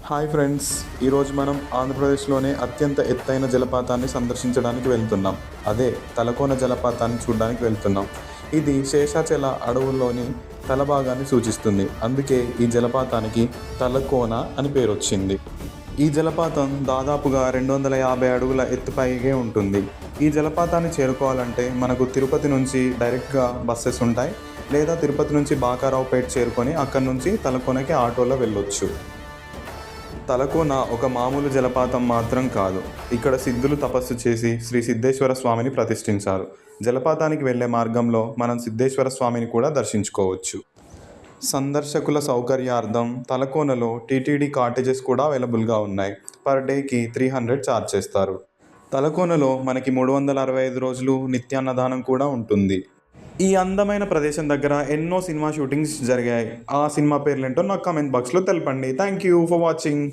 Hi friends, ఈరోజు మనం ఆంధ్రప్రదేశ్లోనే అత్యంత ఎత్తైన జలపాతాన్ని సందర్శించడానికి వెళ్తున్నాం. అదే తలకోన జలపాతాన్ని చూడడానికి వెళ్తున్నాం. ఇది శేషాచల అడవుల్లోని తలభాగాన్ని సూచిస్తుంది. అందుకే ఈ జలపాతానికి తలకోన అని పేరు వచ్చింది. ఈ జలపాతం దాదాపుగా 250 అడుగుల ఎత్తుపైగే ఉంటుంది. ఈ జలపాతాన్ని చేరుకోవాలంటే మనకు తిరుపతి నుంచి డైరెక్ట్గా బస్సెస్ ఉంటాయి, లేదా తిరుపతి నుంచి బాకారావుపేట చేరుకొని అక్కడి నుంచి తలకోనకి ఆటోలో వెళ్ళొచ్చు. తలకోన ఒక మామూలు జలపాతం మాత్రం కాదు. ఇక్కడ సిద్ధులు తపస్సు చేసి శ్రీ సిద్ధేశ్వర స్వామిని ప్రతిష్ఠించారు. జలపాతానికి వెళ్ళే మార్గంలో మనం సిద్ధేశ్వర స్వామిని కూడా దర్శించుకోవచ్చు. సందర్శకుల సౌకర్యార్థం తలకోనలో టీటీడీ కాటేజెస్ కూడా అవైలబుల్గా ఉన్నాయి. పర్ డేకి 300 ఛార్జ్ చేస్తారు. తలకోనలో మనకి 365 రోజులు నిత్యాన్నదానం కూడా ఉంటుంది. ఈ అందమైన ప్రదేశం దగ్గర ఎన్నో సినిమా షూటింగ్స్ జరిగాయి. ఆ సినిమా పేర్లేంటో నాకు కామెంట్ బాక్స్లో తెలపండి. Thank you for watching.